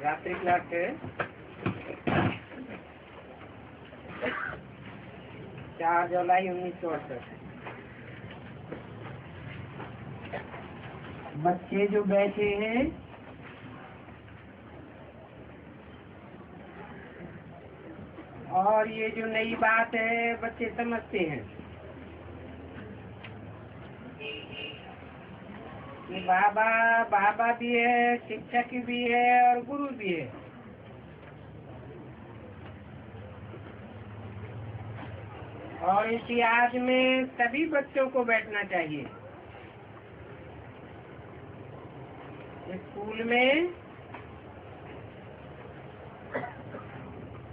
रात्रि क्लास है 4 जुलाई 1968। बच्चे जो बैठे हैं और ये जो नई बात है बच्चे समझते हैं कि बाबा बाबा भी है, शिक्षक भी है और गुरु भी है। और इस याद में सभी बच्चों को बैठना चाहिए। स्कूल में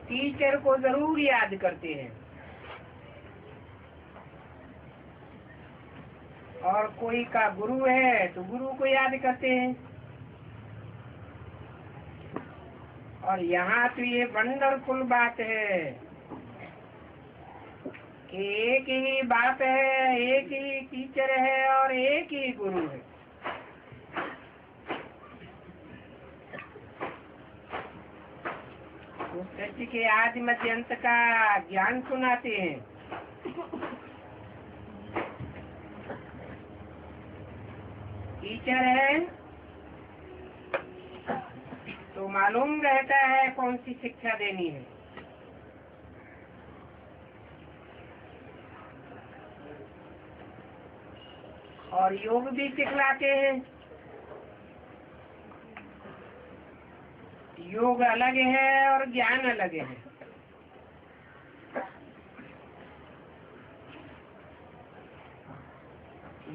टीचर को जरूर याद करते हैं और कोई का गुरु है तो गुरु को याद करते हैं। और यहाँ तो ये वंडरफुल बात है कि एक ही बाप है, एक ही टीचर है और एक ही गुरु है। तो सत्य के आदि मध्य अंत का ज्ञान सुनाते हैं। टीचर है तो मालूम रहता है कौन सी शिक्षा देनी है। और योग भी सिखलाते हैं। योग अलग है और ज्ञान अलग है।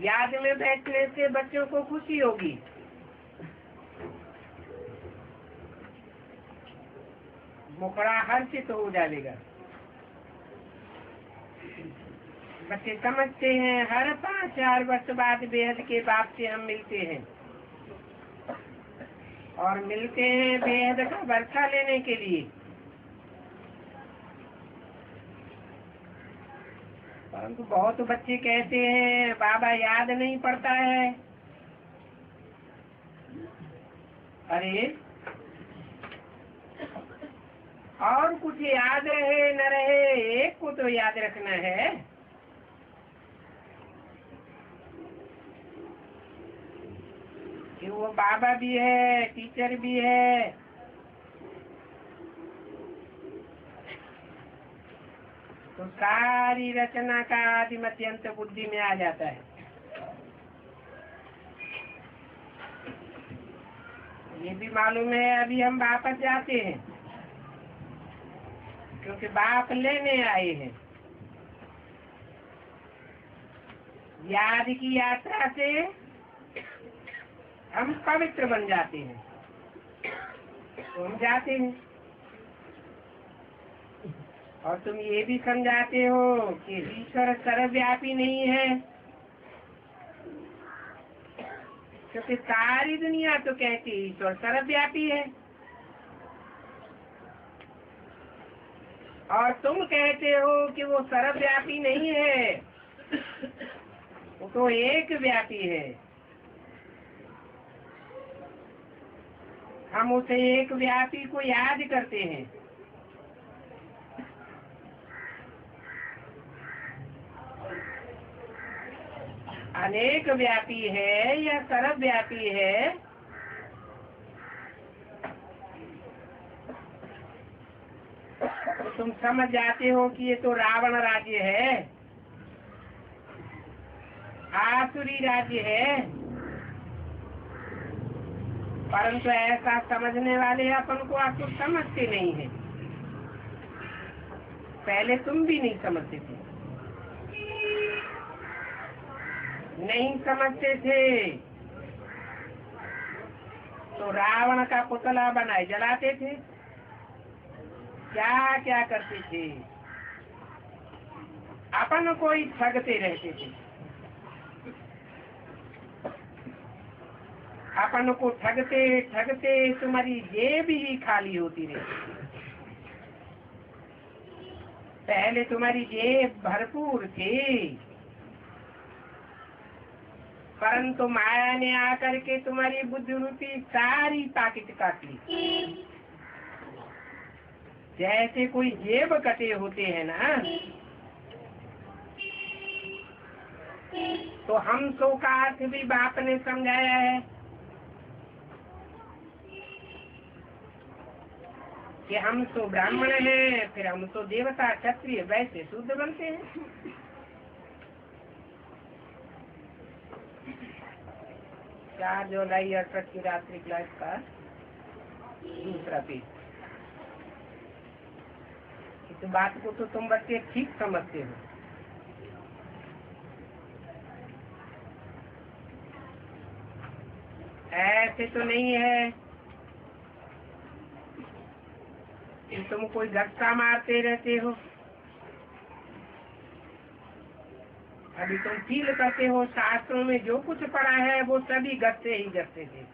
याद में बैठने से बच्चों को खुशी होगी। मुखड़ा हर्षित हो जाएगा। बच्चे समझते हैं हर 5-4 वर्ष बाद बेहद के बाप से हम मिलते हैं और मिलते हैं बेहद का बरखा लेने के लिए। परंतु बहुत बच्चे कहते हैं बाबा याद नहीं पड़ता है। अरे और कुछ याद रहे न रहे, एक को तो याद रखना है। कि वो बाबा भी है, टीचर भी है, तो सारी रचना का आदि मत्यंत बुद्धि में आ जाता है। ये भी मालूम है अभी हम वापस जाते हैं, क्योंकि बाप लेने आए हैं। याद की यात्रा से हम पवित्र बन जाते हैं, तो हम जाते हैं। और तुम ये भी समझाते हो कि ईश्वर सर्वव्यापी नहीं है, क्योंकि सारी दुनिया तो कहती है ईश्वर सर्वव्यापी है, और तुम कहते हो कि वो सर्वव्यापी नहीं है, वो तो एक व्यापी है। हम उसे एक व्यापी को याद करते हैं। अनेक व्यापी है या सर्वव्यापी है, तो तुम समझ जाते हो कि ये तो रावण राज्य है, आसुरी राज्य है। परंतु ऐसा समझने वाले अपन को आपको समझते नहीं है। पहले तुम भी नहीं समझते थे, नहीं समझते थे तो रावण का पुतला बनाए जलाते थे, क्या क्या करते थे, अपन को ही ठगते रहते थे। अपन को ठगते ठगते तुम्हारी जेब ही खाली होती रही। पहले तुम्हारी जेब भरपूर थी, परंतु माया ने आकर के तुम्हारी बुद्धि रूपी सारी ताकत काट ली। जैसे कोई जेब कटे होते हैं ना, तो हम सो का अर्थ भी बाप ने समझाया है कि हम तो ब्राह्मण हैं, फिर हम तो देवता क्षत्रिय वैसे शुद्ध बनते हैं। 4 जुलाई 68 की रात्रि क्लास का दूसरा पेज। इस बात को तो तुम बच्चे ठीक समझते हो। ऐसे तो नहीं है कि तुम कोई गस्सा मारते रहते हो। अभी तुम फील करते हो शास्त्रों में जो कुछ पढ़ा है वो सभी गस्से ही गस्से थे,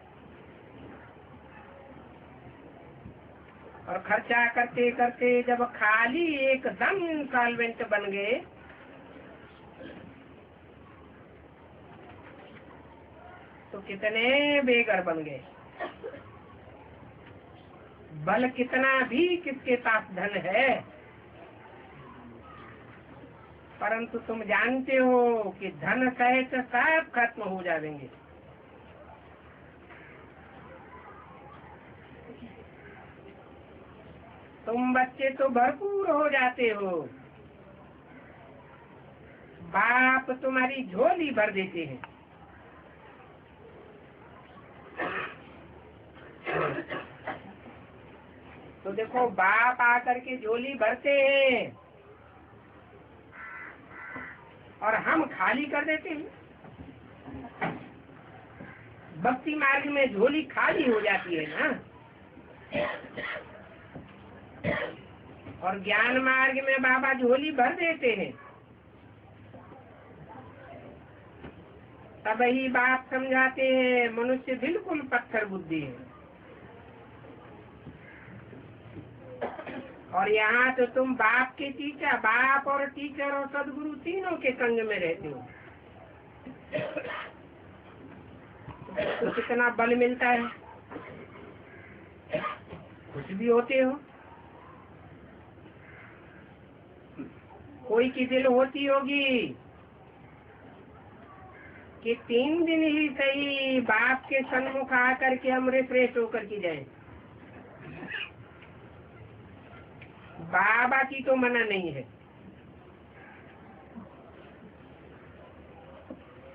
और खर्चा करते करते जब खाली एकदम इंसॉल्वेंट बन गए तो कितने बेघर बन गए। बल कितना भी किसके पास धन है, परंतु तुम जानते हो कि धन सहित सब खत्म हो जाएंगे। तुम बच्चे तो भरपूर हो जाते हो, बाप तुम्हारी झोली भर देते हैं। तो देखो बाप आकर के झोली भरते हैं और हम खाली कर देते हैं। भक्ति मार्ग में झोली खाली हो जाती है ना, और ज्ञान मार्ग में बाबा झोली भर देते हैं। तब ही बाप समझाते हैं मनुष्य बिल्कुल पत्थर बुद्धि है, और यहाँ तो तुम बाप के टीचर, बाप और टीचर और सदगुरु तीनों के संग में रहते हो, तो कितना बल मिलता है, कुछ भी होते हो। कोई की दिल होती होगी कि 3 दिन ही सही बाप के सन्मुख आकर के हम रिफ्रेश होकर के जाएं। बाबा की तो मना नहीं है।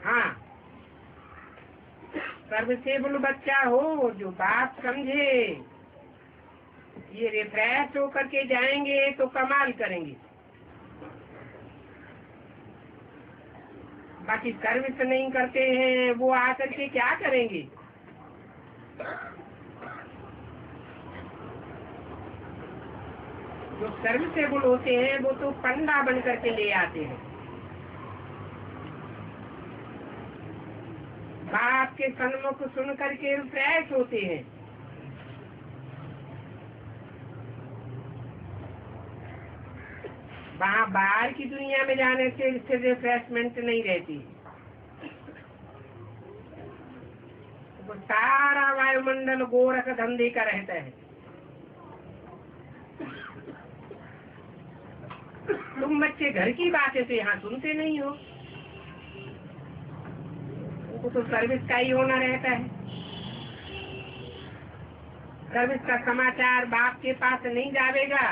हाँ, सर्वसेबल बच्चा हो जो बात समझे, ये रिफ्रेश होकर के जाएंगे तो कमाल करेंगे। बाकी सर्विस नहीं करते हैं, वो आकर के क्या करेंगे? जो सर्विसेबल होते हैं वो तो पंडा बन करके ले आते हैं, बाप के सन्मुख सुन करके रिफ्रेश होते हैं। वहाँ बाहर की दुनिया में जाने से इससे रिफ्रेशमेंट नहीं रहती। वो सारा वायुमंडल गोरख धंधे का रहता है। तुम बच्चे घर की बातें तो यहाँ सुनते नहीं हो, उनको तो सर्विस का ही होना रहता है। सर्विस का समाचार बाप के पास नहीं जावेगा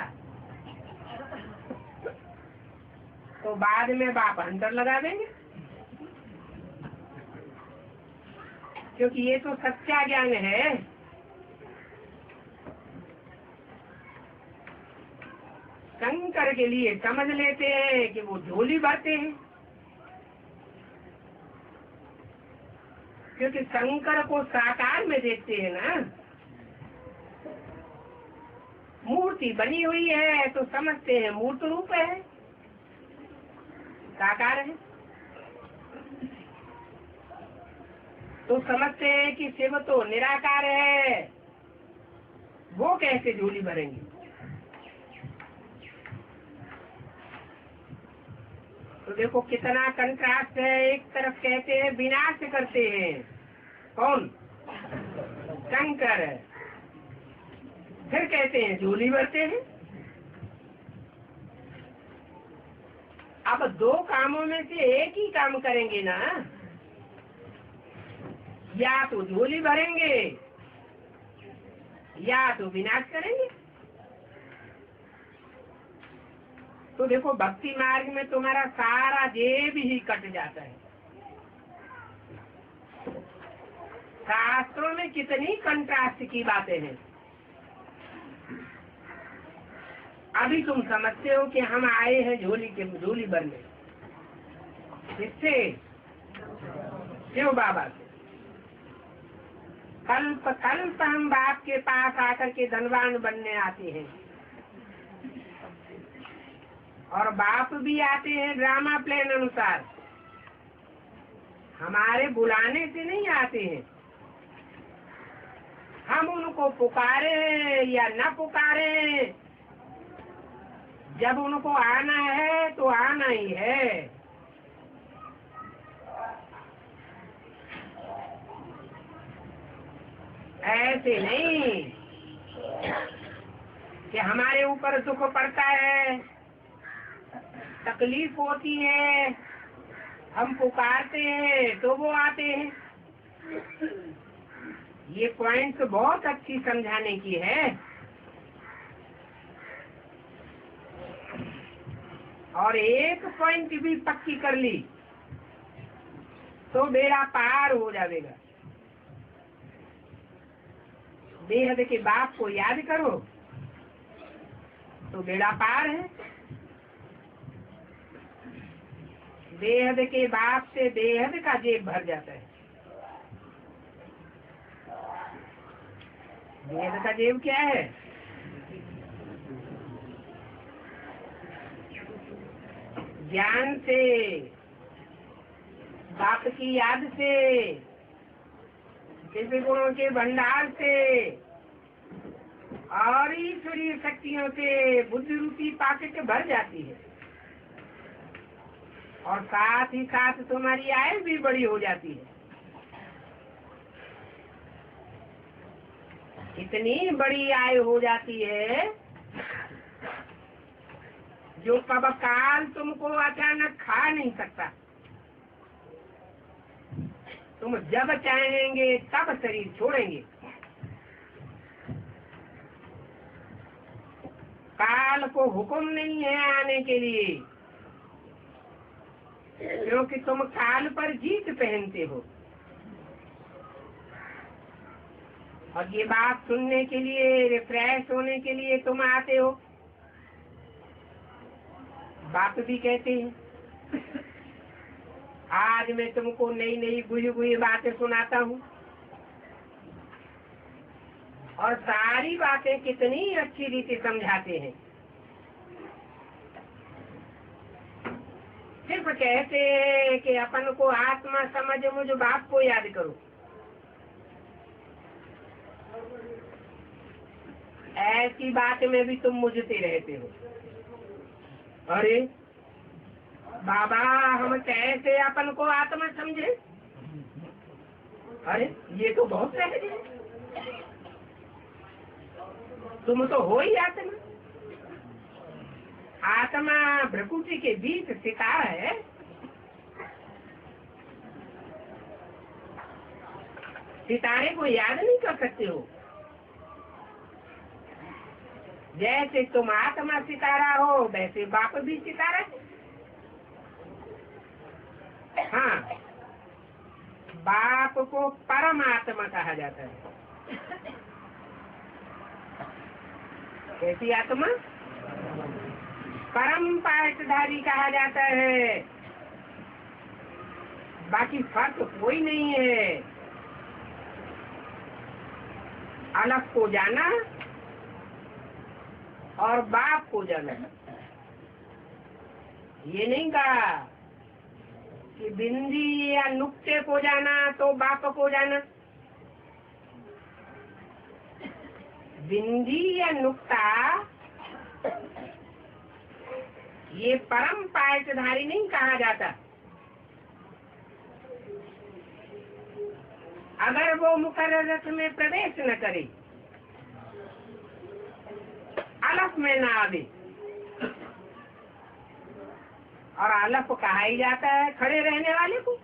तो बाद में बाप हंटर लगा देंगे, क्योंकि ये तो सच्चा ज्ञान है। शंकर के लिए समझ लेते हैं कि वो झोली भरते हैं, क्योंकि शंकर को साकार में देखते हैं ना। मूर्ति बनी हुई है तो समझते हैं मूर्त रूप है, साकार है, तो समझते हैं कि शिव तो निराकार है, वो कैसे झोली भरेंगे। तो देखो कितना कंट्रास्ट है। एक तरफ कहते हैं विनाश करते हैं, कौन? शंकर। फिर कहते हैं झोली भरते हैं। अब 2 कामों में से एक ही काम करेंगे ना, या तो झोली भरेंगे या तो विनाश करेंगे। तो देखो भक्ति मार्ग में तुम्हारा सारा जेब ही कट जाता है। शास्त्रों में कितनी कंट्रास्ट की बातें हैं। अभी तुम समझते हो कि हम आए हैं झोली भरने, किससे? शिव बाबा से। कल्प कल्प हम बाप के पास आकर के धनवान बनने आते हैं, और बाप भी आते हैं ड्रामा प्लान अनुसार, हमारे बुलाने से नहीं आते हैं। हम उनको पुकारे या न पुकारे, जब उनको आना है तो आना ही है। ऐसे नहीं कि हमारे ऊपर दुख पड़ता है, तकलीफ होती है, हम पुकारते हैं तो वो आते हैं। ये पॉइंट बहुत अच्छी समझाने की है। और एक पॉइंट भी पक्की कर ली तो बेड़ा पार हो जाएगा। बेहद के बाप को याद करो तो बेड़ा पार है। बेहद के बाप से बेहद का जेब भर जाता है। बेहद का जेब क्या है? ज्ञान से, बाप की याद से, दिव्य गुणों के भंडार से, और ईश्वरीय शक्तियों से बुद्धि रूपी पाकिट भर जाती है, और साथ ही साथ तुम्हारी आयु भी बड़ी हो जाती है। इतनी बड़ी आयु हो जाती है जो कब काल तुमको अचानक खा नहीं सकता। तुम जब चाहेंगे तब शरीर छोड़ेंगे। काल को हुक्म नहीं है आने के लिए, क्योंकि तुम काल पर जीत पहनते हो। और ये बात सुनने के लिए, रिफ्रेश होने के लिए तुम आते हो। बाप भी कहते हैं आज मैं तुमको नई नई बुझी बुझी बातें सुनाता हूँ, और सारी बातें कितनी अच्छी रीति समझाते हैं। सिर्फ कहते हैं कि अपन को आत्मा समझ मुझ बाप को याद करो। ऐसी बात में भी तुम मुझते रहते हो। अरे बाबा हम कैसे अपन को आत्मा समझे? अरे ये तो बहुत सहज है, तुम तो हो ही आत्मा। आत्मा प्रकृति के बीच सितारा है। सितारे को याद नहीं कर सकते हो। जैसे तुम आत्मा सितारा हो, वैसे बाप भी सितारा है। हाँ, बाप को परमात्मा कहा जाता है। कैसी आत्मा? परम पाठधारी कहा जाता है। बाकी फर्क कोई नहीं है। अलग को जाना और बाप को जाना। ये नहीं कहा कि बिंदी या नुक्ते को जाना तो बाप को जाना। बिंदी या नुक्ता ये परम पाठधारी नहीं कहा जाता। अगर वो मुकर्रर रथ में प्रवेश न करे, अलफ में न आवे, और अलफ कहा ही जाता है खड़े रहने वाले को।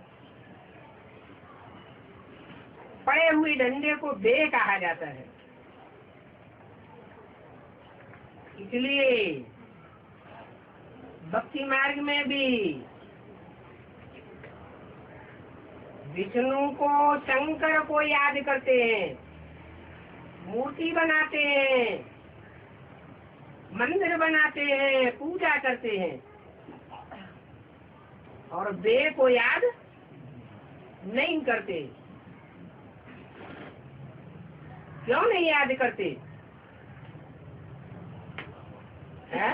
पड़े हुए डंडे को बे कहा जाता है। इसलिए भक्ति मार्ग में भी विष्णु को, शंकर को याद करते हैं, मूर्ति बनाते हैं, मंदिर बनाते हैं, पूजा करते हैं, और बे को याद नहीं करते। क्यों नहीं याद करते? है?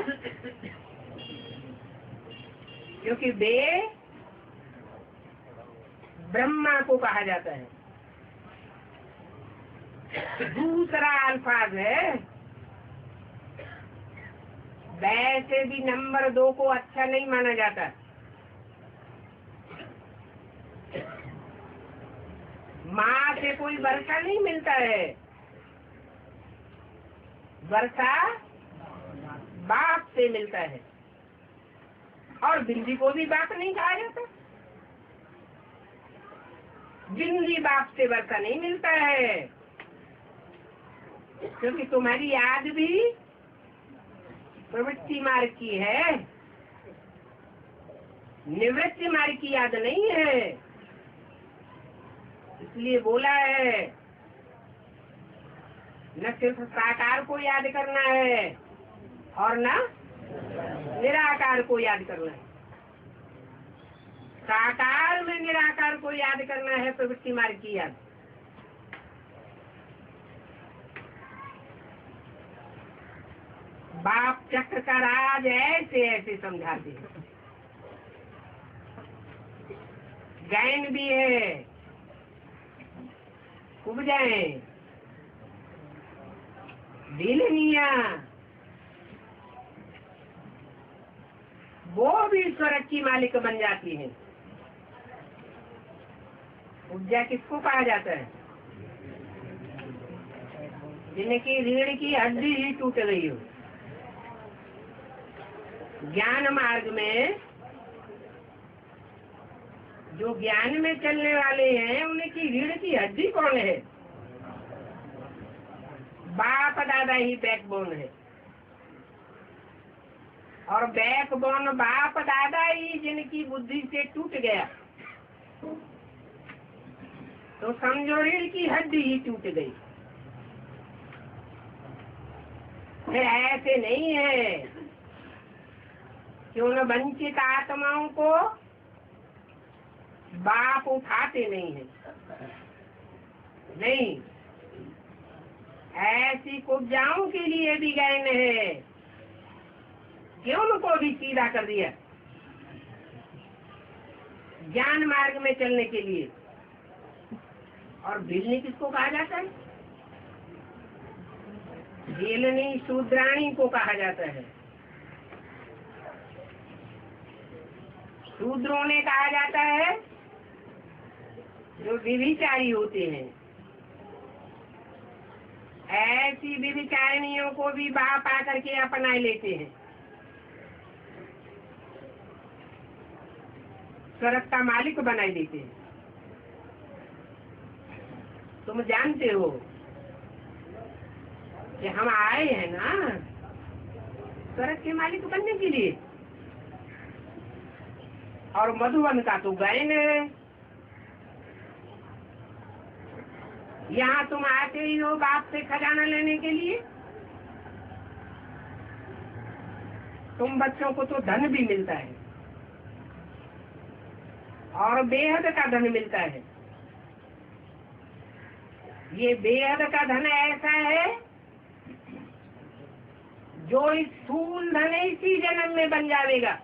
क्योंकि बे ब्रह्मा को कहा जाता है। दूसरा अल्फाज है। वैसे भी नंबर 2 को अच्छा नहीं माना जाता। माँ से कोई वर्षा नहीं मिलता है, वर्षा बाप से मिलता है। और बिंदी को भी बाप नहीं कहा जाता। बिंदी बाप से वर्षा नहीं मिलता है, क्योंकि तुम्हारी याद भी प्रवृत्ति मार्ग की है, निवृत्ति मार्ग की याद नहीं है। इसलिए बोला है न सिर्फ साकार को याद करना है और न निराकार को याद करना है। साकार में निराकार को याद करना है, प्रवृत्ति मार्ग की याद। बाप चक्र का राज ऐसे ऐसे समझाते हैं। गायन भी है, खूब जाए। ढीलनिया, वो भी स्वर्ग की मालिक बन जाती है। उपजा किसको कहा जाता है? जिनकी रीढ़ की हड्डी ही टूट गई हो। ज्ञान मार्ग में जो ज्ञान में चलने वाले हैं, उनकी रीढ़ की हड्डी कौन है? बाप दादा ही बैकबोन है। और बैकबोन बाप दादा ही जिनकी बुद्धि से टूट गया, तो समझो रीढ़ की हड्डी ही टूट गई। फिर ऐसे नहीं है कि उन वंचित आत्माओं को बाप उठाते नहीं है। नहीं, ऐसी कुब्जाओं के लिए भी ज्ञान है कि उनको भी सीधा कर दिया ज्ञान मार्ग में चलने के लिए। और भिलनी किसको कहा जाता है? भिलनी शूद्राणी को कहा जाता है। शूद्रों ने कहा जाता है जो विभिचारी होते हैं। ऐसी विभिचारिणियों को भी बाप आकर के अपना लेते हैं, स्वर्ग का मालिक बनाई देते हैं। तुम जानते हो कि हम आए हैं ना स्वर्ग के मालिक बनने के लिए। और मधुवन का तो गायन है। यहाँ तुम आते ही हो बाप से खजाना लेने के लिए। तुम बच्चों को तो धन भी मिलता है और बेहद का धन मिलता है। ये बेहद का धन ऐसा है जो इस स्थूल धन इसी जन्म में बन जाएगा।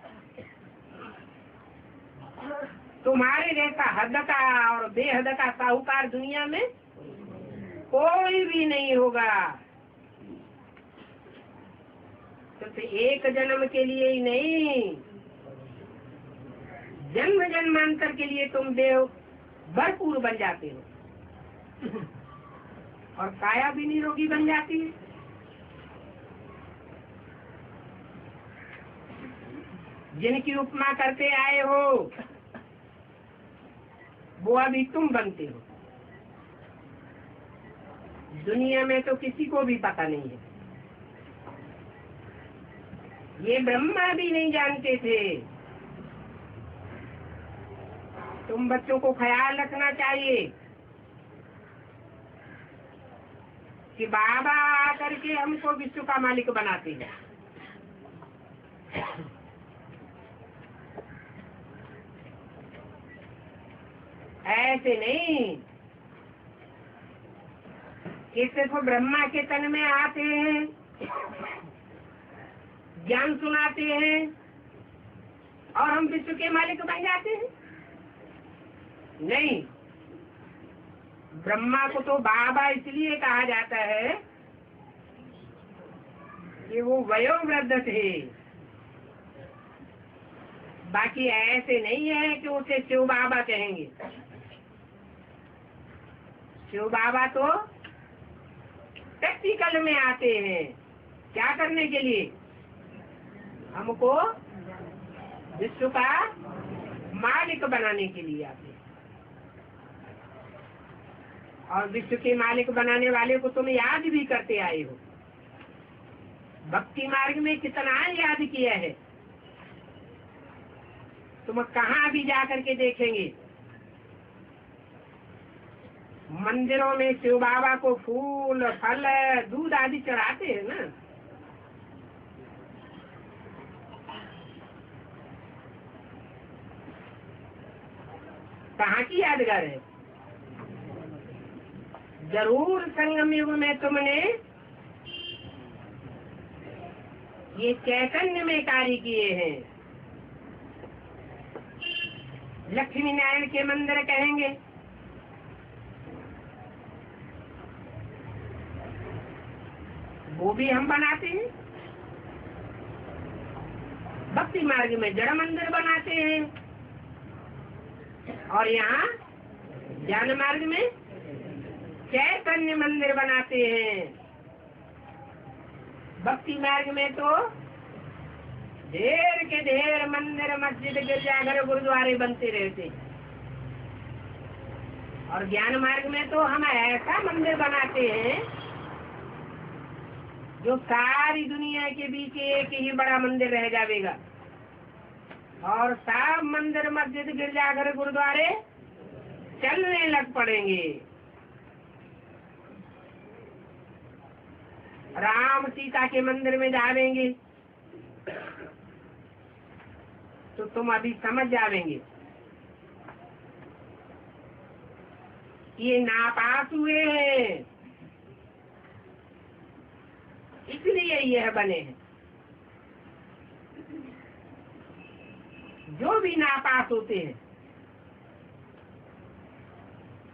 तुम्हारे जैसा हद का और बेहद का साहूकार दुनिया में कोई भी नहीं होगा। तो एक जन्म के लिए ही नहीं, जन्म जन्मांतर के लिए तुम देव भरपूर बन जाते हो और काया भी निरोगी बन जाती है। जिनकी उपमा करते आए हो वो अभी तुम बनते हो। दुनिया में तो किसी को भी पता नहीं है। ये ब्रह्मा भी नहीं जानते थे। तुम बच्चों को ख्याल रखना चाहिए कि बाबा आकर के हमको विश्व का मालिक बनाते हैं। ऐसे नहीं कि सिर्फ ब्रह्मा के तन में आते हैं, ज्ञान सुनाते हैं और हम विश्व के मालिक बन जाते हैं। नहीं, ब्रह्मा को तो बाबा इसलिए कहा जाता है कि वो वयोवृद्ध थे। बाकी ऐसे नहीं है कि उसे शिव बाबा कहेंगे। शिव बाबा तो प्रैक्टिकल में आते हैं। क्या करने के लिए? हमको विश्व का मालिक बनाने के लिए आते हैं। और विश्व के मालिक बनाने वाले को तुम याद भी करते आए हो। भक्ति मार्ग में कितना याद किया है। तुम कहाँ भी जाकर के देखेंगे, मंदिरों में शिव बाबा को फूल फल दूध आदि चढ़ाते हैं ना। कहाँ की यादगार है? जरूर संगम युग में तुमने ये चैतन्य में कार्य किए हैं। लक्ष्मी नारायण के मंदिर कहेंगे, वो भी हम बनाते हैं। भक्ति मार्ग में जड़ मंदिर बनाते हैं और यहाँ ज्ञान मार्ग में चैतन्य मंदिर बनाते हैं। भक्ति मार्ग में तो ढेर के ढेर मंदिर, मस्जिद, गिरजाघर, गुरुद्वारे बनते रहते, और ज्ञान मार्ग में तो हम ऐसा मंदिर बनाते हैं जो सारी दुनिया के बीच एक ही बड़ा मंदिर रह जाएगा, और सब मंदिर, मस्जिद, गिरजाघर, गुरुद्वारे चलने लग पड़ेंगे। राम सीता के मंदिर में जावेंगे तो तुम अभी समझ जावेंगे ये नापास हुए हैं, इसलिए यह बने हैं। जो भी नापास होते हैं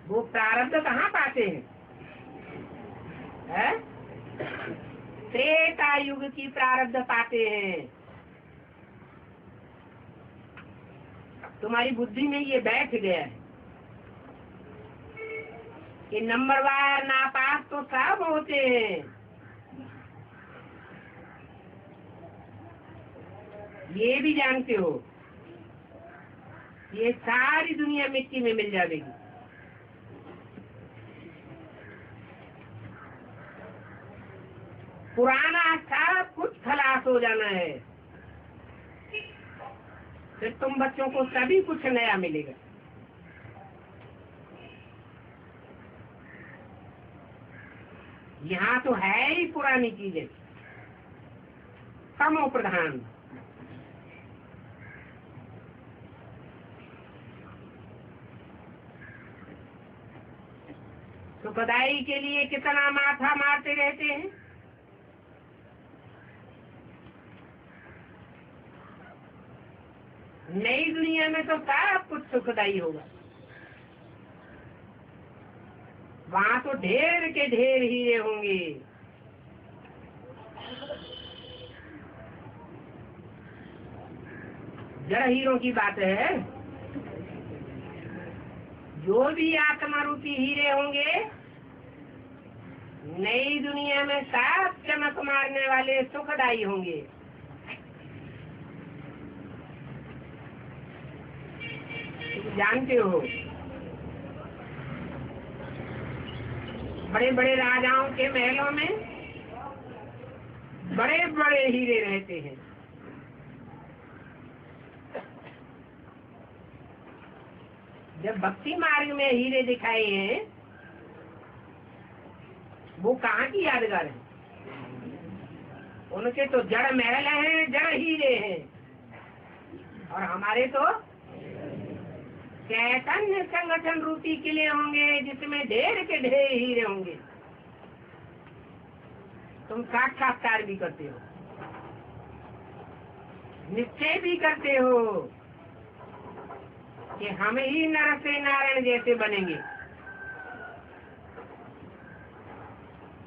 वो प्रारब्ध कहाँ पाते हैं? त्रेता युग की प्रारब्ध पाते हैं। तुम्हारी बुद्धि में ये बैठ गया है कि नंबरवार नापास तो सब होते हैं। ये भी जानते हो ये सारी दुनिया मिट्टी में मिल जाएगी। पुराना सब कुछ खलास हो जाना है, फिर तुम बच्चों को सभी कुछ नया मिलेगा। यहाँ तो है ही पुरानी चीजें, तमो प्रधान। सुखदाई के लिए कितना माथा मारते रहते हैं। नई दुनिया में तो सब कुछ सुखदाई होगा। वहाँ तो ढेर के ढेर हीरे होंगे। जड़ हीरों की बात है। जो भी आत्मा रूपी हीरे होंगे नई दुनिया में सब चमक मारने वाले सुखदाई होंगे। जानते हो बड़े बड़े राजाओं के महलों में बड़े बड़े हीरे रहते हैं। जब भक्ति मार्ग में हीरे दिखाए हैं वो कहाँ की यादगार है? उनके तो जड़ महल हैं, जड़ हीरे हैं, और हमारे तो चैतन्य संगठन रूपी किले होंगे जिसमें ढेर के ढेर हीरे होंगे। तुम साक्षात्कार भी करते हो, निश्चय भी करते हो कि हम ही नर से नारायण जैसे बनेंगे।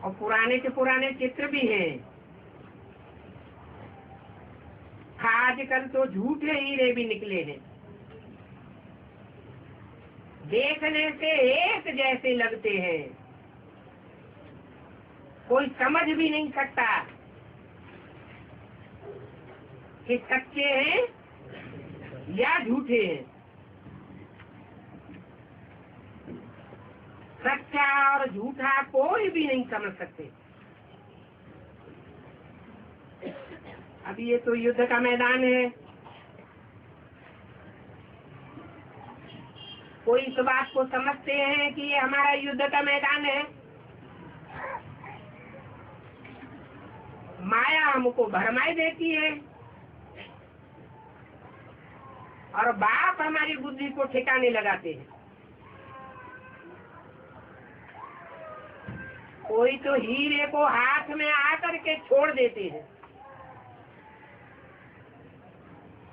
और पुराने के पुराने चित्र भी हैं। आजकल तो झूठे हीरे भी निकले हैं, देखने से एक जैसे लगते हैं, कोई समझ भी नहीं सकता कि सच्चे हैं या झूठे हैं। सच्चा और झूठा कोई भी नहीं समझ सकते। अब ये तो युद्ध का मैदान है। कोई इस बात को समझते हैं कि ये हमारा युद्ध का मैदान है। माया हमको भरमाई देती है और बाप हमारी बुद्धि को ठिकाने लगाते हैं। कोई तो हीरे को हाथ में आकर के छोड़ देते हैं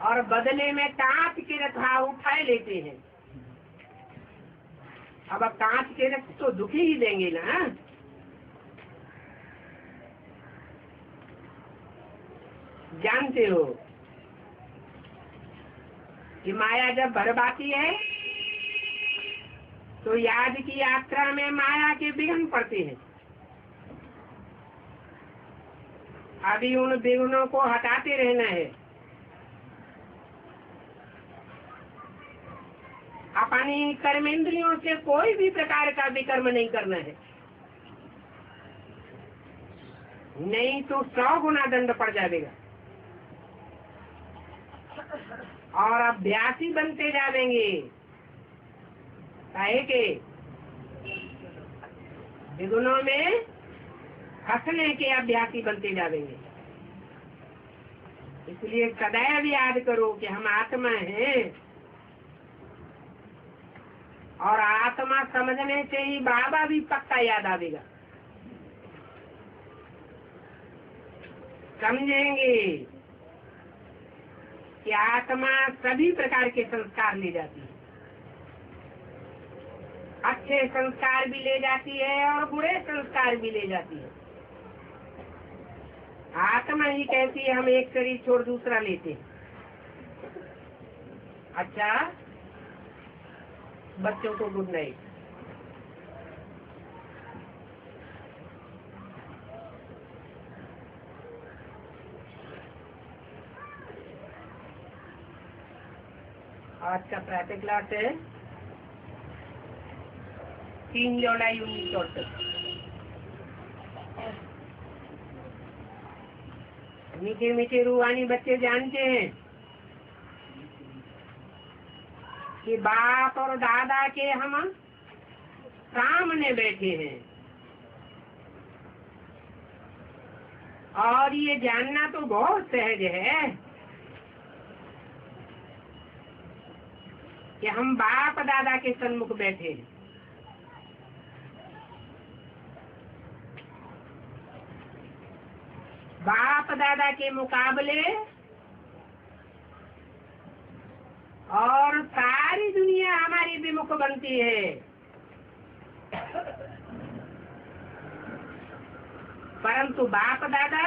और बदले में कांच के रथा उठाए लेते हैं। अब कांच के रथ तो दुखी ही देंगे ना। जानते हो कि माया जब भरबाती है तो याद की यात्रा में माया के विघ्न पड़ते हैं। अभी उन विघ्नों को हटाते रहना है। अपनी कर्मेंद्रियों से कोई भी प्रकार का विकर्म नहीं करना है, नहीं तो 100 गुना दंड पड़ जाएगा। और अभ्यासी बनते जाएंगे, काहे के विघ्नों में फंसने के अभ्यासी बनते जाएंगे। इसलिए सदैव याद करो कि हम आत्मा हैं, और आत्मा समझने से ही बाबा भी पक्का याद आवेगा। समझेंगे कि आत्मा सभी प्रकार के संस्कार ले जाती है, अच्छे संस्कार भी ले जाती है और बुरे संस्कार भी ले जाती है। आत्मा ही कहती है हम एक शरीर छोड़ दूसरा लेते हैं। अच्छा, बच्चों को गुड नाइट। आज का प्रातः क्लास है 3 जुलाई 1968। मीठे मीठे रूहानी बच्चे जानते हैं कि बाप और दादा के हम सामने बैठे हैं, और ये जानना तो बहुत सहज है कि हम बाप दादा के सन्मुख बैठे हैं। बाप दादा के मुकाबले और सारी दुनिया हमारी विमुख बनती है, परंतु बाप दादा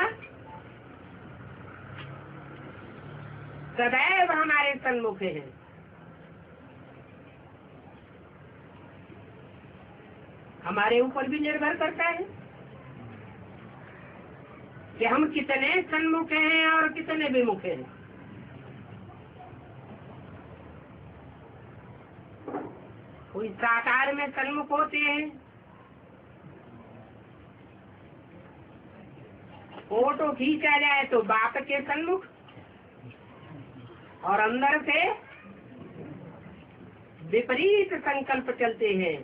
सदैव हमारे सन्मुख हैं। हमारे ऊपर भी निर्भर करता है कि हम कितने सन्मुख हैं और कितने विमुख हैं। कोई साकार में सन्मुख होते हैं, फोटो खींचा जाए तो बाप के सन्मुख, और अंदर से विपरीत संकल्प चलते हैं,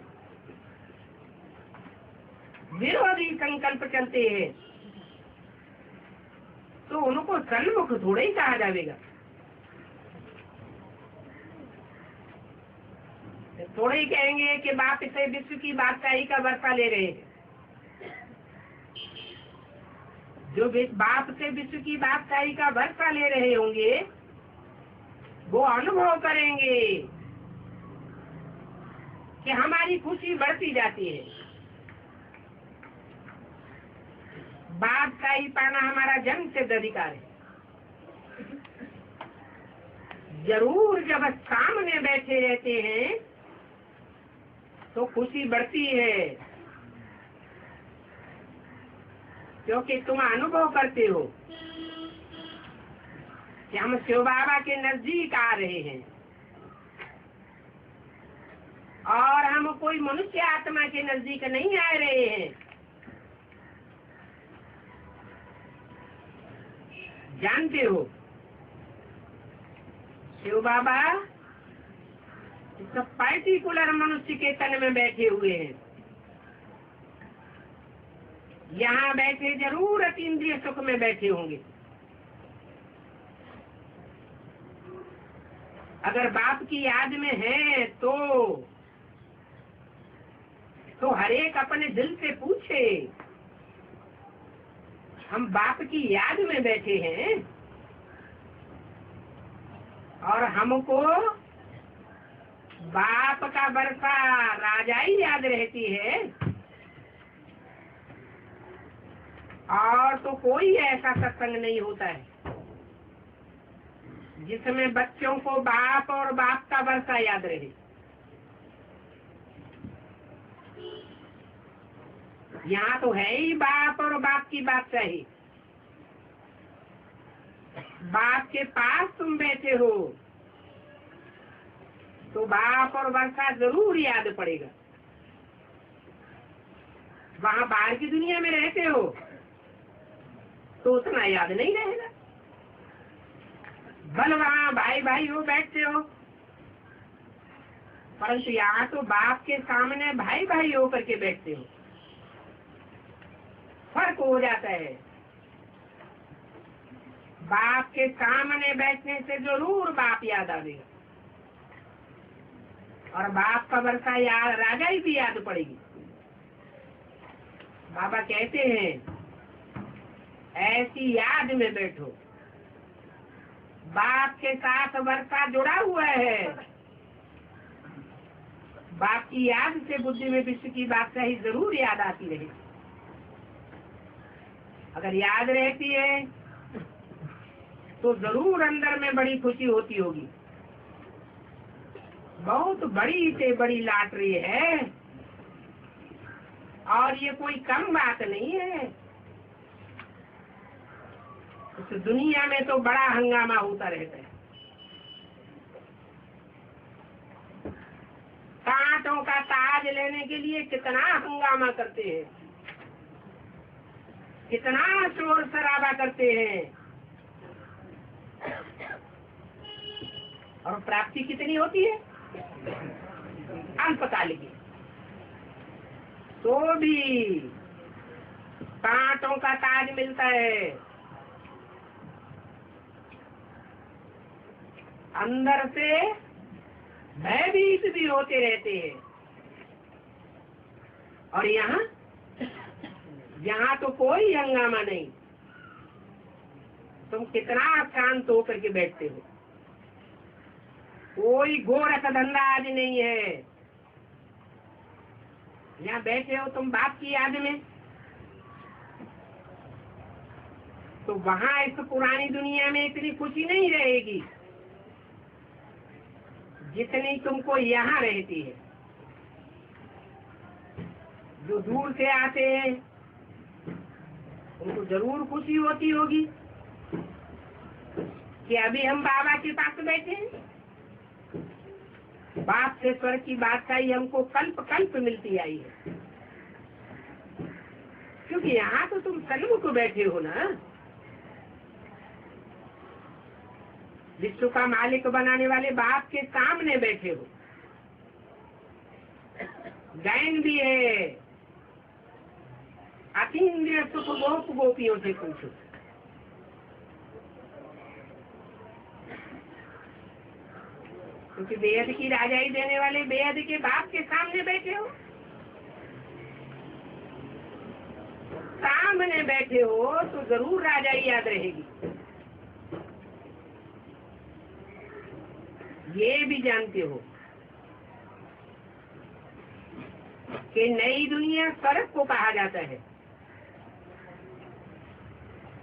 विरोधी संकल्प चलते हैं, तो उनको सन्मुख थोड़ा ही कहा जाएगा। थोड़े ही कहेंगे कि बाप से विश्व की बादशाही का वर्षा ले रहे हैं। जो बाप से विश्व की बादशाही का वर्षा ले रहे होंगे वो अनुभव करेंगे कि हमारी खुशी बढ़ती जाती है। बादशाही पाना हमारा जन्म सिद्ध अधिकार है। जरूर जब सामने बैठे रहते हैं तो खुशी बढ़ती है, क्योंकि तुम अनुभव करते हो कि हम शिव बाबा के नजदीक आ रहे हैं, और हम कोई मनुष्य आत्मा के नजदीक नहीं आ रहे हैं। जानते हो शिव बाबा इस पर्टिकुलर मनुष्य के तन में बैठे हुए हैं। यहाँ बैठे जरूर अतीन्द्रिय सुख में बैठे होंगे। अगर बाप की याद में है तो हर एक अपने दिल से पूछे, हम बाप की याद में बैठे हैं और हमको बाप का वर्षा राजाई याद रहती है, और तो कोई ऐसा सत्संग नहीं होता है जिसमें बच्चों को बाप और बाप का वर्षा याद रहे। यहाँ तो है ही बाप और बाप की बात चाहिए। बाप के पास तुम बैठे हो तो बाप और वर्षा जरूर याद पड़ेगा। वहाँ बाहर की दुनिया में रहते हो तो उतना याद नहीं रहेगा। भले वहाँ भाई भाई हो बैठते हो, परंतु यहाँ तो बाप के सामने भाई भाई होकर के बैठते हो। फर्क हो जाता है। बाप के सामने बैठने से जरूर बाप याद आएगा और बाप का वर्षा याद राजा ही भी याद पड़ेगी। बाबा कहते हैं ऐसी याद में बैठो। बाप के साथ वर्षा जुड़ा हुआ है। बाप की याद से बुद्धि में विश्व की बादशाही जरूर याद आती रहे। अगर याद रहती है तो जरूर अंदर में बड़ी खुशी होती होगी। बहुत बड़ी से बड़ी लॉटरी है और ये कोई कम बात नहीं है। इस दुनिया में तो बड़ा हंगामा होता रहता है। कांटों का ताज लेने के लिए कितना हंगामा करते हैं, कितना शोर शराबा करते हैं, और प्राप्ति कितनी होती है अल्पकालिक। तो भी कांटों का ताज मिलता है, अंदर से भयभीत भी होते रहते हैं। और यहाँ तो कोई हंगामा नहीं। तुम कितना शांत होकर के बैठते हो। कोई गोरख धंधा आज नहीं है। यहाँ बैठे हो तुम बाप की याद में, तो वहाँ इस पुरानी दुनिया में इतनी खुशी नहीं रहेगी जितनी तुमको यहाँ रहती है। जो दूर से आते हैं उनको जरूर खुशी होती होगी कि अभी हम बाबा के पास बैठे हैं। बाप से स्वर्ग की बादशाही हमको कल्प कल्प मिलती आई है, क्योंकि यहाँ तो तुम सन्मुख बैठे हो ना। विश्व का मालिक बनाने वाले बाप के सामने बैठे हो। गायन भी है, अतीन्द्रिय सुख गोप गोपियों से पूछो। क्योंकि बेहद की राजाई देने वाले बेहद के बाप के सामने बैठे हो। सामने बैठे हो तो जरूर राजाई याद रहेगी। ये भी जानते हो कि नई दुनिया स्वर्ग को कहा जाता है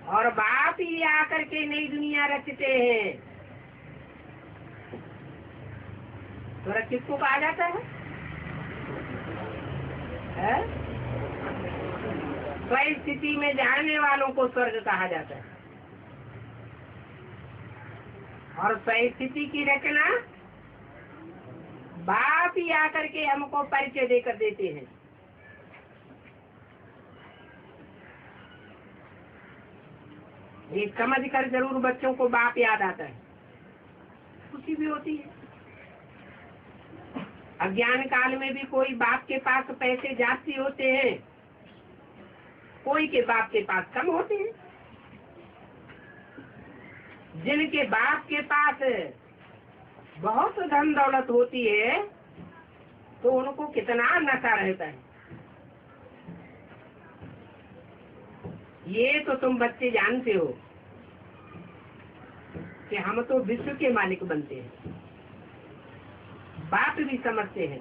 और बाप ही आकर के नई दुनिया रचते हैं। स्वर्ग किसको कहा जाता है? स्थिति में जानने वालों को स्वर्ग कहा जाता है। और स्थिति की रचना बाप ही आकर के हमको परिचय देकर देते हैं। ये समझ कर जरूर बच्चों को बाप याद आता है, खुशी भी होती है। अज्ञान काल में भी कोई बाप के पास पैसे जास्ती होते हैं, कोई के बाप के पास कम होते हैं। जिनके बाप के पास बहुत धन दौलत होती है तो उनको कितना नशा रहता है। ये तो तुम बच्चे जानते हो कि हम तो विश्व के मालिक बनते हैं। बाप भी समझते हैं।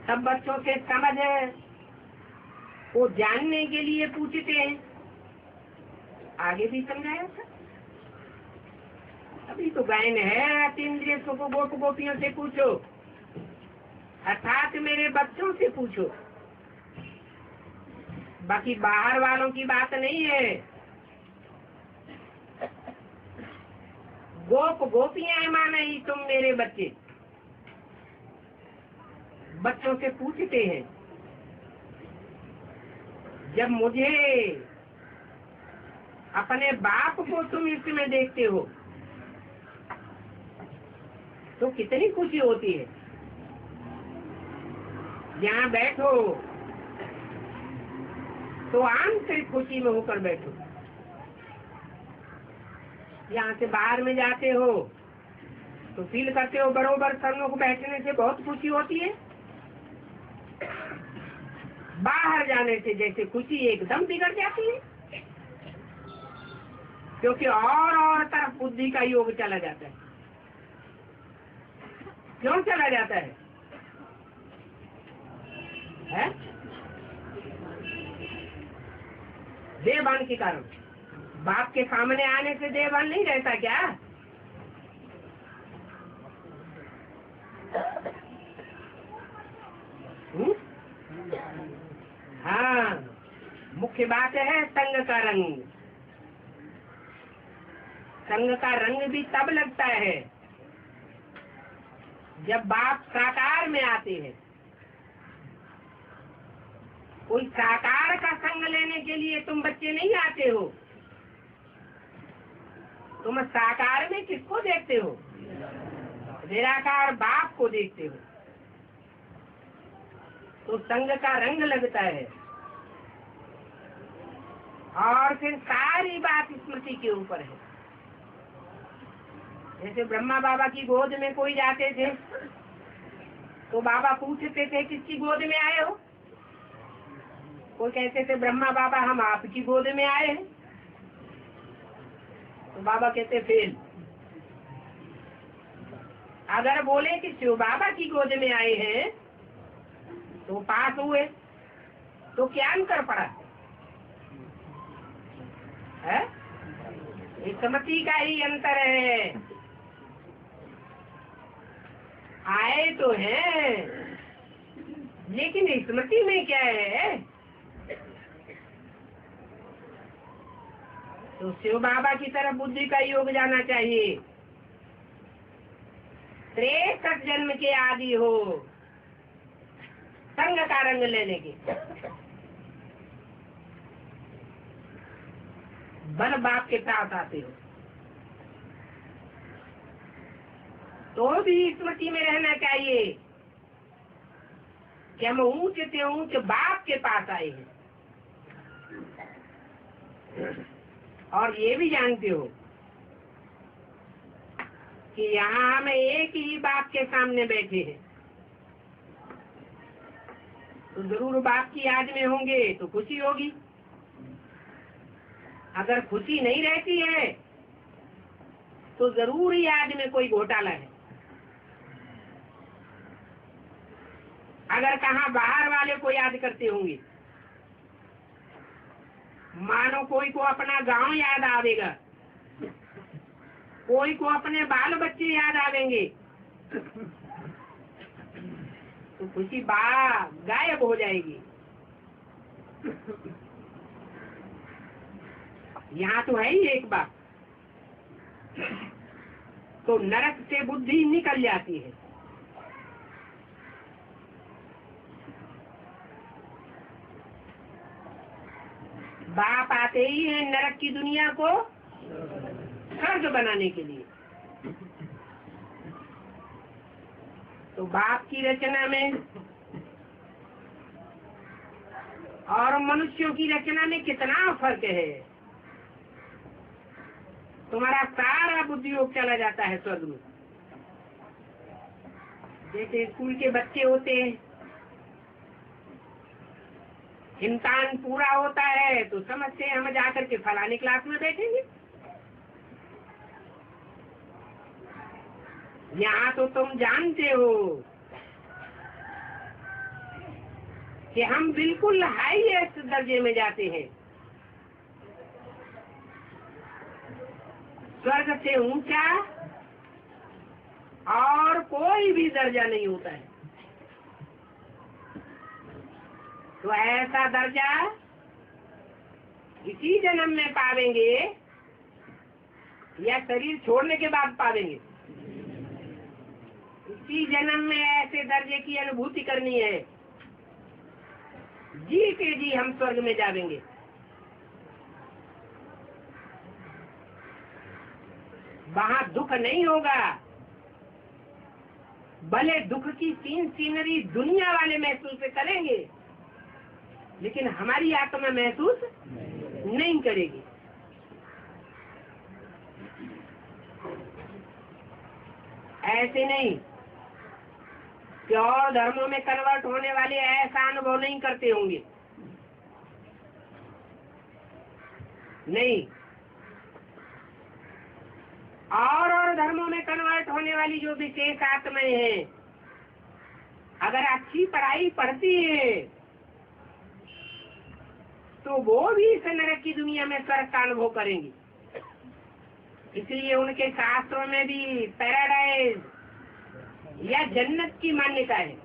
सब बच्चों से समझ है वो जानने के लिए पूछते हैं। आगे भी समझाया था अभी तो गायन है, अतीन्द्रिय सुख गोप गोपियों से पूछो, अर्थात मेरे बच्चों से पूछो, बाकी बाहर वालों की बात नहीं है। गोप गोपियां माने ही तुम मेरे बच्चे, बच्चों से पूछते हैं। जब मुझे अपने बाप को तुम इसमें देखते हो तो कितनी खुशी होती है। यहाँ बैठो तो आंतरिक खुशी में होकर बैठो, यहाँ से बाहर में जाते हो तो फील करते हो बरोबर सन्मुख बैठने से बहुत खुशी होती है। बाहर जाने से जैसे खुशी एकदम बिगड़ जाती है, क्योंकि और तरफ बुद्धि का योग चला जाता है। क्यों चला जाता है? देहभान के कारण। बाप के सामने आने से देहभान नहीं रहता क्या? हाँ, मुख्य बात है संग का रंग। संग का रंग भी तब लगता है जब बाप साकार में आते हैं। कोई साकार का संग लेने के लिए तुम बच्चे नहीं आते हो। तुम साकार में किसको देखते हो? निराकार बाप को देखते हो, तो संग का रंग लगता है। और फिर सारी बात स्मृति के ऊपर है। जैसे ब्रह्मा बाबा की गोद में कोई जाते थे तो बाबा पूछते थे किसकी गोद में आए हो? कोई कहते थे ब्रह्मा बाबा हम आपकी गोद में आए हैं, तो बाबा कहते फेल। अगर बोले कि शिव बाबा की गोद में आए हैं तो पास हुए, तो क्या अंतर पड़ा है? स्मृति का ही अंतर है। आए तो हैं, लेकिन स्मृति में क्या है? तो शिव बाबा की तरफ बुद्धि का योग जाना चाहिए। 63 जन्म के आदि हो संग का रंग लेने के। बल बाप के साथ आते हो तो भी स्मृति में रहना चाहिए कि हम ऊंच से ऊंच बाप के पास आए हैं। और ये भी जानते हो कि यहाँ हम एक ही बाप के सामने बैठे हैं, तो जरूर बाप की याद में होंगे तो खुशी होगी। अगर खुशी नहीं रहती है तो जरूर याद में कोई घोटाला है। अगर कहाँ बाहर वाले को याद करते होंगे, मानो कोई को अपना गांव याद आवेगा, कोई को अपने बाल बच्चे याद आवेंगे, तो खुशी गायब हो जाएगी। यहाँ तो है ही एक बात, तो नरक से बुद्धि निकल जाती है। बाप आते ही हैं नरक की दुनिया को स्वर्ग बनाने के लिए। तो बाप की रचना में और मनुष्यों की रचना में कितना फर्क है। तुम्हारा सारा बुद्धि योग चला जाता है स्वर्ग में। जैसे स्कूल के बच्चे होते हैं, इम्तिहान पूरा होता है तो समझते हैं हम जाकर के फलानी क्लास में बैठेंगे। यहाँ तो तुम जानते हो कि हम बिल्कुल हाईएस्ट दर्जे में जाते हैं। स्वर्ग से ऊंचा और कोई भी दर्जा नहीं होता है। तो ऐसा दर्जा इसी जन्म में पावेंगे या शरीर छोड़ने के बाद पावेंगे? इसी जन्म में ऐसे दर्जे की अनुभूति करनी है, जी के जी हम स्वर्ग में जाएंगे। वहां दुख नहीं होगा, भले दुख की सीनरी दुनिया वाले महसूस करेंगे, लेकिन हमारी आत्मा महसूस नहीं करेगी। ऐसे नहीं कि और धर्मों में कन्वर्ट होने वाले ऐसा अनुभव नहीं करते होंगे, नहीं। और धर्मों में कन्वर्ट होने वाली जो विशेष आत्माएं हैं, अगर अच्छी पढ़ाई पढ़ती है तो वो भी इस नरक की दुनिया में स्वर्ग का अनुभव करेंगी। इसलिए उनके शास्त्रों में भी पैराडाइज या जन्नत की मान्यता है।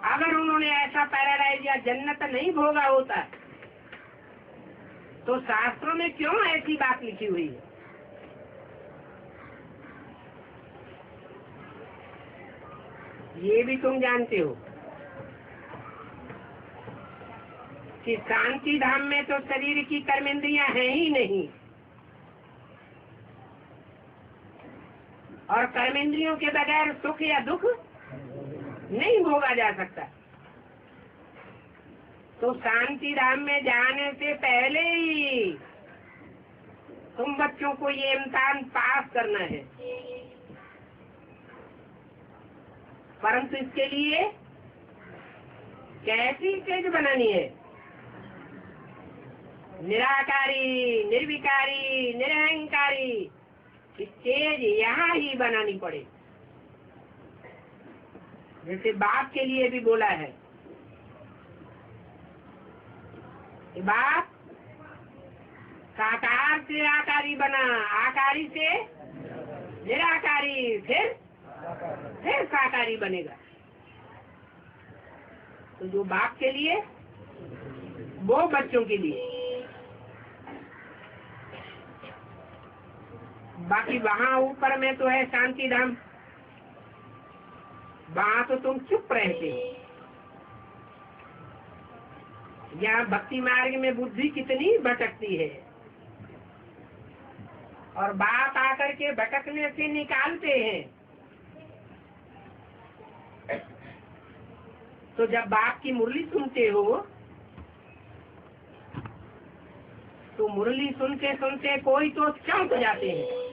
अगर उन्होंने ऐसा पैराडाइज या जन्नत नहीं भोगा होता तो शास्त्रों में क्यों ऐसी बात लिखी हुई है? ये भी तुम जानते हो कि शांति धाम में तो शरीर की कर्मेंद्रियां हैं ही नहीं, और कर्मेंद्रियों के बगैर सुख या दुख नहीं भोगा जा सकता। तो शांति धाम में जाने से पहले ही तुम बच्चों को ये इम्तिहान पास करना है। परंतु इसके लिए कैसी स्टेज बनानी है? निराकारी, निर्विकारी, निरहंकारी स्टेज यहाँ ही बनानी पड़े। जैसे बाप के लिए भी बोला है, बाप साकार से आकारी बना, आकारी से निराकारी, फिर साकारी बनेगा। तो जो बाप के लिए वो बच्चों के लिए। बाकी वहाँ ऊपर में तो है शांति धाम, वहाँ तो तुम चुप रहते हो। यहाँ भक्ति मार्ग में बुद्धि कितनी भटकती है, और बाप आकर के भटकने से निकालते हैं। तो जब बाप की मुरली सुनते हो तो मुरली सुनते सुनते कोई तो चौंक जाते हैं।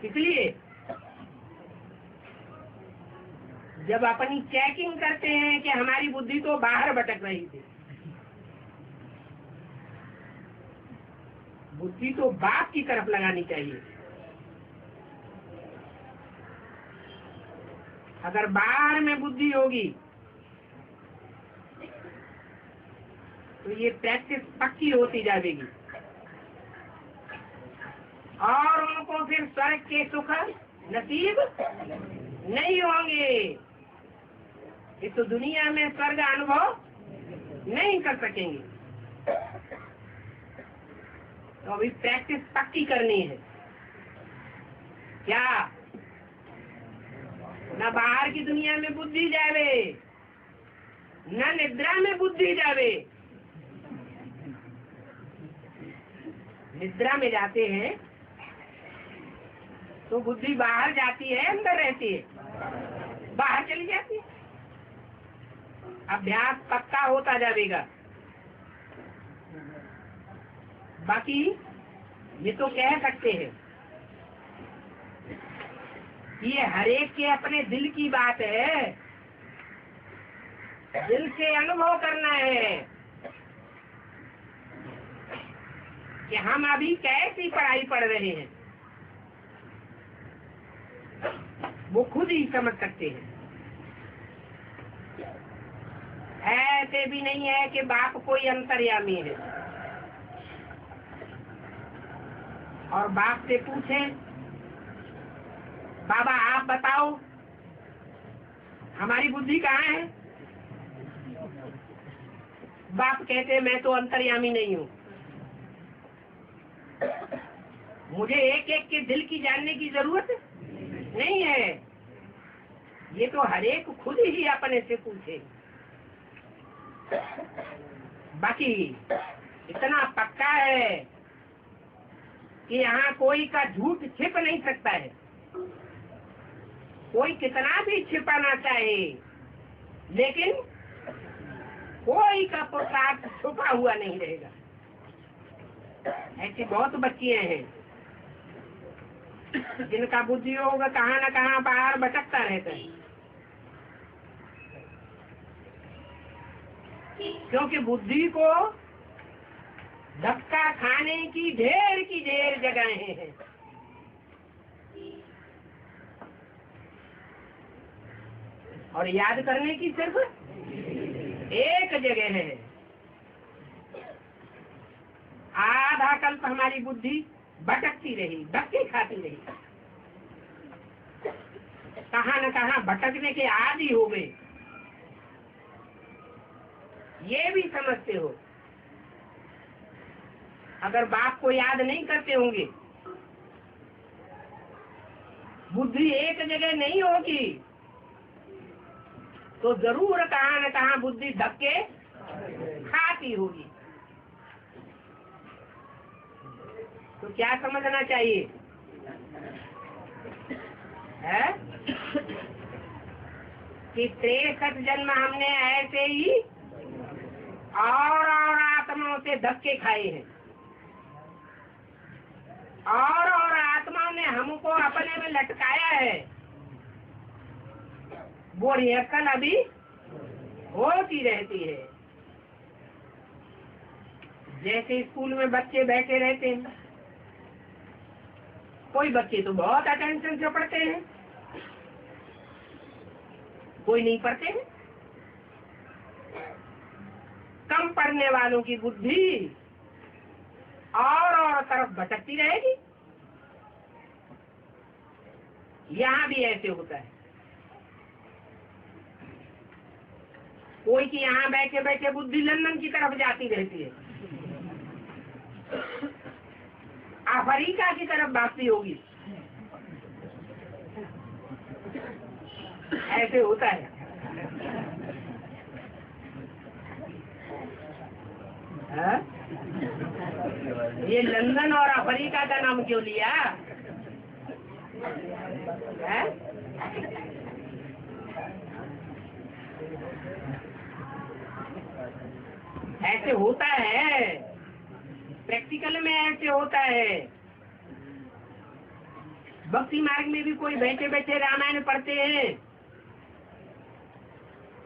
इसलिए जब अपनी चेकिंग करते हैं कि हमारी बुद्धि तो बाहर भटक रही थी, बुद्धि तो बाप की तरफ लगानी चाहिए। अगर बाहर में बुद्धि होगी तो ये प्रैक्टिस पक्की होती जाएगी, और उनको फिर स्वर्ग के सुख नसीब नहीं होंगे। ये तो दुनिया में स्वर्ग अनुभव नहीं कर सकेंगे। तो अभी प्रैक्टिस पक्की करनी है। क्या न बाहर की दुनिया में बुद्धि जावे, न निद्रा में बुद्धि जावे। निद्रा में जाते हैं तो बुद्धि बाहर जाती है, अंदर रहती है, बाहर चली जाती है। अभ्यास पक्का होता जाएगा। बाकी ये तो कह सकते हैं, ये हरेक के अपने दिल की बात है, दिल से अनुभव करना है कि हम अभी कैसी पढ़ाई पढ़ रहे हैं, वो खुद ही समझ सकते हैं। ऐसे भी नहीं है कि बाप कोई अंतर्यामी है। और बाप से पूछे, बाबा आप बताओ हमारी बुद्धि कहाँ है? बाप कहते मैं तो अंतर्यामी नहीं हूँ, मुझे एक एक के दिल की जानने की जरूरत नहीं है, ये तो हर एक खुद ही अपने से पूछे। बाकी इतना पक्का है कि यहाँ कोई का झूठ छिप नहीं सकता है, कोई कितना भी छिपाना चाहे, लेकिन कोई का पुरुषार्थ छुपा हुआ नहीं रहेगा। ऐसी बहुत बच्चियां हैं जिनका बुद्धि होगा कहाँ न कहाँ बाहर भटकता रहता है, क्योंकि बुद्धि को धक्का खाने की ढेर जगहें हैं। और याद करने की सिर्फ एक जगह है। आधा कल्प हमारी बुद्धि भटकती रही, धक्के खाती रही, कहाँ न कहाँ भटकने के आदी हो गए। ये भी समझते हो अगर बाप को याद नहीं करते होंगे, बुद्धि एक जगह नहीं होगी, तो जरूर कहाँ न कहाँ बुद्धि धक्के खाती होगी। तो क्या समझना चाहिए है कि 63 जन्म हमने ऐसे ही और आत्माओं से धक्के खाए हैं, और आत्माओं ने हमको अपने में लटकाया है। वो रिहर्सल अभी होती रहती है। जैसे स्कूल में बच्चे बैठे रहते हैं, कोई बच्चे तो बहुत अटेंशन से पढ़ते हैं, कोई नहीं पढ़ते हैं। कम पढ़ने वालों की बुद्धि और तरफ भटकती रहेगी। यहाँ भी ऐसे होता है, कोई की यहाँ बैठे बैठे बुद्धि लंदन की तरफ जाती रहती है, अफ्रीका की तरफ भागती होगी। ऐसे होता है। हा? ये लंदन और अफ्रीका का नाम क्यों लिया है? ऐसे होता है, प्रैक्टिकल में ऐसे होता है। भक्ति मार्ग में भी कोई बैठे बैठे रामायण पढ़ते हैं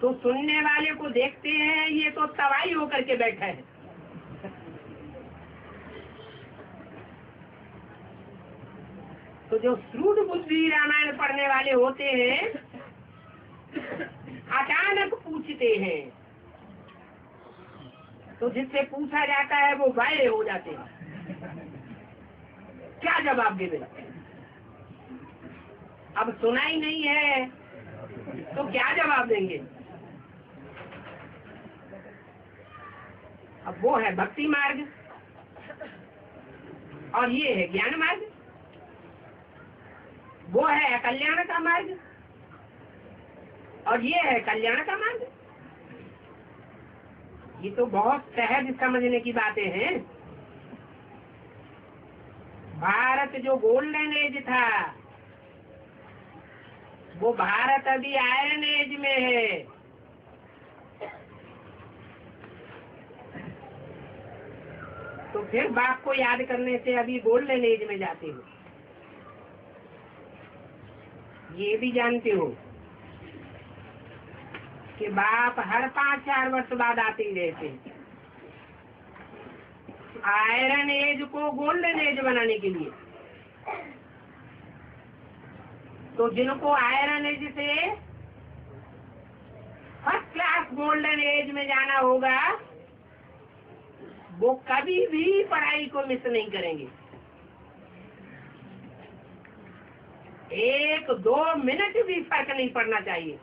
तो सुनने वाले को देखते हैं ये तो तवाई होकर के बैठा है। तो जो श्रुत बुद्धि रामायण पढ़ने वाले होते हैं अचानक पूछते हैं, तो जिससे पूछा जाता है वो वायरे हो जाते हैं। क्या जवाब देवे? अब सुना ही नहीं है तो क्या जवाब देंगे? अब वो है भक्ति मार्ग और ये है ज्ञान मार्ग, वो है कल्याण का मार्ग और ये है कल्याण का मार्ग। ये तो बहुत सहज समझने की बातें हैं। भारत जो गोल्डन एज था वो भारत अभी आयरन एज में है। तो फिर बाप को याद करने से अभी गोल्डन एज में जाते हो। ये भी जानते हो कि बाप हर 5-4 वर्ष बाद आते ही रहते हैं आयरन एज को गोल्डन एज बनाने के लिए। तो जिनको आयरन एज से फर्स्ट क्लास गोल्डन एज में जाना होगा वो कभी भी पढ़ाई को मिस नहीं करेंगे। 1-2 मिनट भी फर्क नहीं पड़ना चाहिए।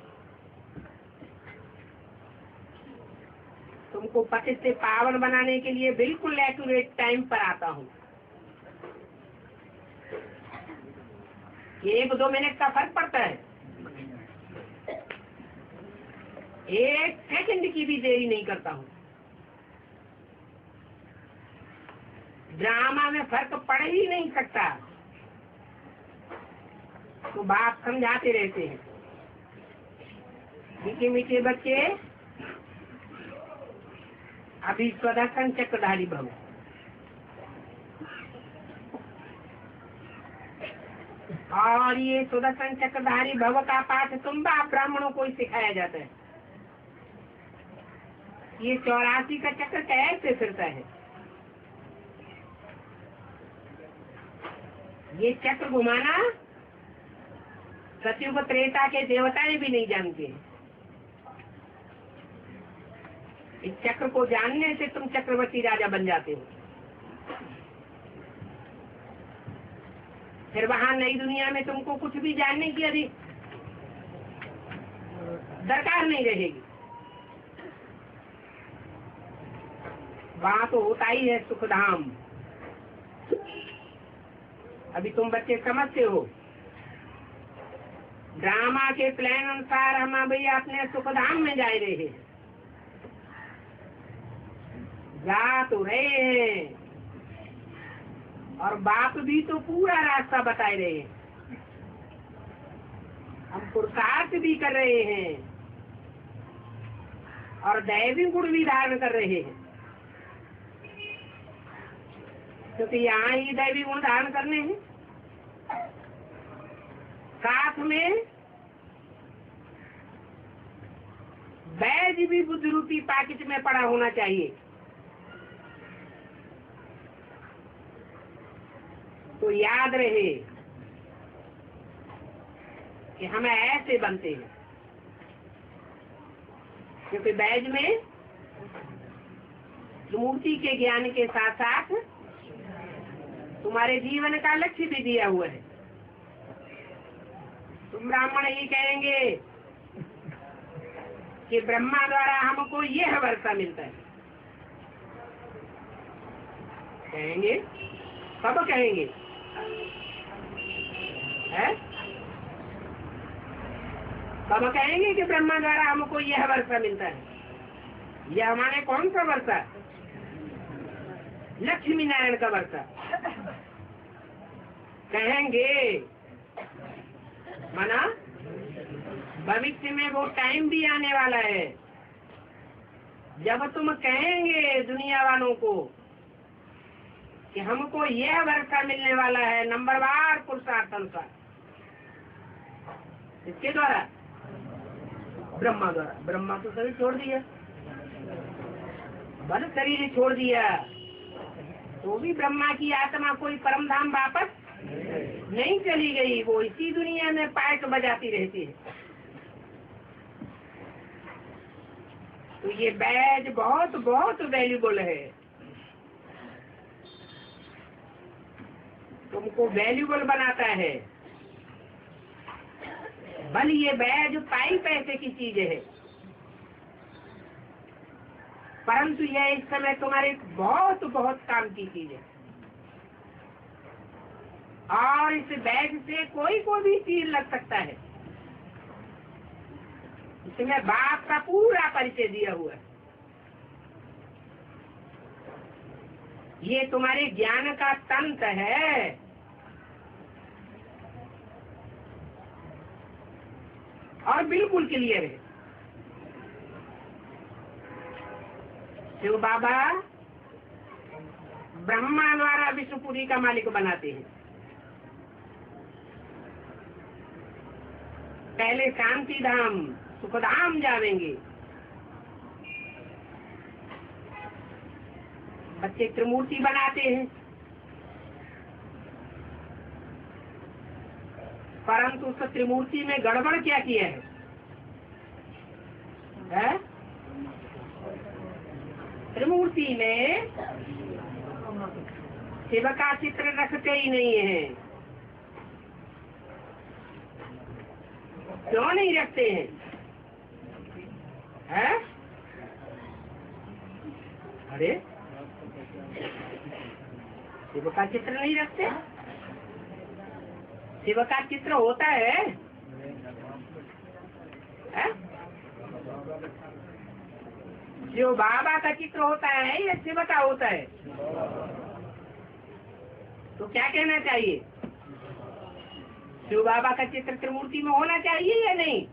तुमको पतित से पावन बनाने के लिए बिल्कुल एक्यूरेट टाइम पर आता हूँ। 1-2 मिनट का फर्क पड़ता है, 1 सेकंड की भी देरी नहीं करता हूँ। ड्रामा में फर्क पड़ ही नहीं सकता, तो बाप समझाते रहते हैं। मीठे मीठे बच्चे, अभी स्वदर्शन चक्रधारी भव। और ये सुदर्शन चक्रधारी भव का पाठ तुम बाप ब्राह्मणों को ही सिखाया जाता है। ये 84 का चक्र कैसे फिरता है, ये चक्र घुमाना सतयुग त्रेता के देवताएं भी नहीं जानते। इस चक्र को जानने से तुम चक्रवर्ती राजा बन जाते हो। फिर वहां नई दुनिया में तुमको कुछ भी जानने की अधिक दरकार नहीं रहेगी। वहां तो होता ही है सुखधाम। अभी तुम बच्चे समझते हो, ड्रामा के प्लान अनुसार हम भैया अपने सुखधाम में जा रहे हैं, जा तो रहे हैं, और बाप भी तो पूरा रास्ता बता रहे हैं। हम पुरुषार्थ भी कर रहे हैं और दैवी गुण भी धारण कर रहे हैं, क्योंकि यहाँ ही दैवी गुण धारण करने हैं। साथ में बैज भी बुद्ध रूपी पैकेट में पड़ा होना चाहिए। तो याद रहे कि हम ऐसे बनते हैं, क्योंकि बैज में मूर्ति के ज्ञान के साथ साथ तुम्हारे जीवन का लक्ष्य भी दिया हुआ है। तुम ब्राह्मण ही कहेंगे कि ब्रह्मा द्वारा हमको यह वर्षा मिलता है, कहेंगे, सब कहेंगे है? सब कहेंगे कि ब्रह्मा द्वारा हमको यह वर्षा मिलता है। यह हमारे कौन सा वर्षा? लक्ष्मी नारायण का वर्षा कहेंगे। माना भविष्य में वो टाइम भी आने वाला है जब तुम कहेंगे दुनिया वालों को कि हमको यह वर्षा मिलने वाला है नंबरवार पुरुषार्थ अनुसार। इसके द्वारा? ब्रह्मा द्वारा। ब्रह्मा तो शरीर छोड़ दिया, बल शरीर छोड़ दिया, तो भी ब्रह्मा की आत्मा कोई परम धाम वापस नहीं चली गई, वो इसी दुनिया में पायक बजाती रहती है। तो ये बैज बहुत बहुत वैल्यूबल है, तुमको वैल्यूबल बनाता है। बल ये बैज पाई पैसे की चीज है, परंतु यह इस समय तुम्हारे बहुत बहुत काम की चीज है। और इस बैग से कोई को भी तीर लग सकता है। इसमें बाप का पूरा परिचय दिया हुआ है। ये तुम्हारे ज्ञान का तंत्र है। और बिल्कुल क्लियर है। शिव बाबा ब्रह्मा द्वारा विष्णुपुरी का मालिक बनाते हैं। पहले शांति धाम सुखधाम जावेंगे। बच्चे त्रिमूर्ति बनाते हैं, परंतु उस त्रिमूर्ति में गड़बड़ क्या किया है? त्रिमूर्ति में शिव का चित्र रखते ही नहीं है। क्यों नहीं रखते हैं? अरे शिव का चित्र नहीं रखते? शिव का चित्र होता है? शिव बाबा का चित्र होता है या शिव का होता है? तो क्या कहना चाहिए? शिव बाबा का चित्र त्रिमूर्ति में होना चाहिए या नहीं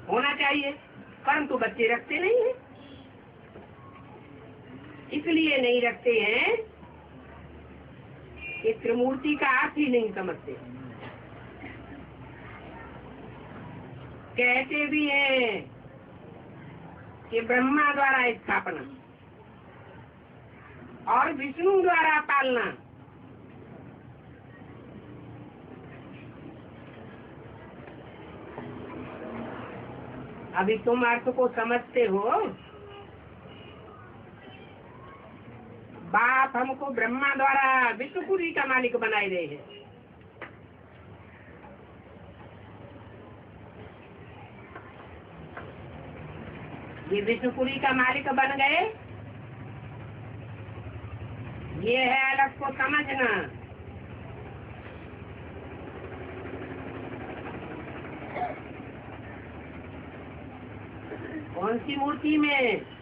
होना चाहिए? परंतु बच्चे रखते नहीं है। इसलिए नहीं रखते हैं कि त्रिमूर्ति का अर्थ ही नहीं समझते। कहते भी हैं कि ब्रह्मा द्वारा स्थापना और विष्णु द्वारा पालना। अभी तुम अर्थ को समझते हो। बाप हमको ब्रह्मा द्वारा विष्णुपुरी का मालिक बनाए रहे हैं। ये विष्णुपुरी का मालिक बन गए। ये है अलग को समझना। कौन सी मूर्ति में?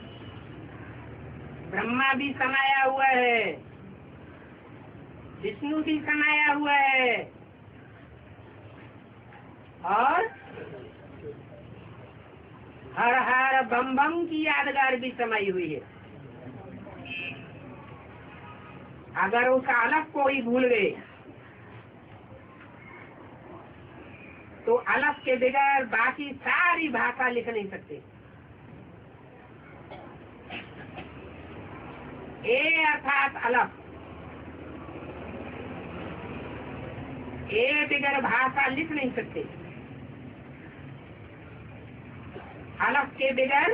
ब्रह्मा भी समाया हुआ है, विष्णु भी समाया हुआ है और हर हर बम बम की यादगार भी समाई हुई है। अगर उसका अलग कोई भूल गए तो अलग के बगैर बाकी सारी भाषा लिख नहीं सकते। ए अर्थात अलग, ए बगैर भाषा लिख नहीं सकते। अलग के बगैर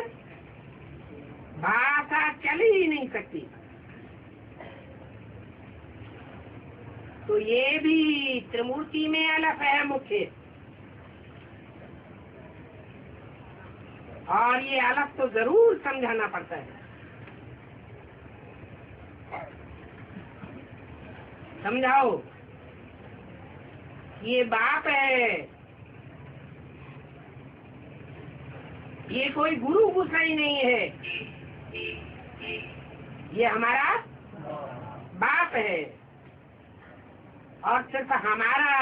भाषा चल ही नहीं सकती। तो ये भी त्रिमूर्ति में अलग है मुख्य, और ये अलग तो जरूर समझाना पड़ता है। समझाओ, ये बाप है, ये कोई गुरु गुसाई नहीं है, ये हमारा बाप है। और सिर्फ हमारा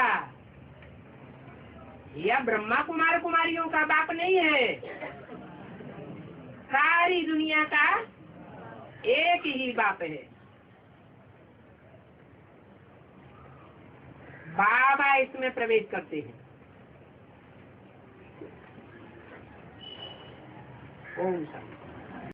या ब्रह्मा कुमार कुमारियों का बाप नहीं है, सारी दुनिया का एक ही बाप है। बाबा इसमें प्रवेश करते हैं। ओम शांति।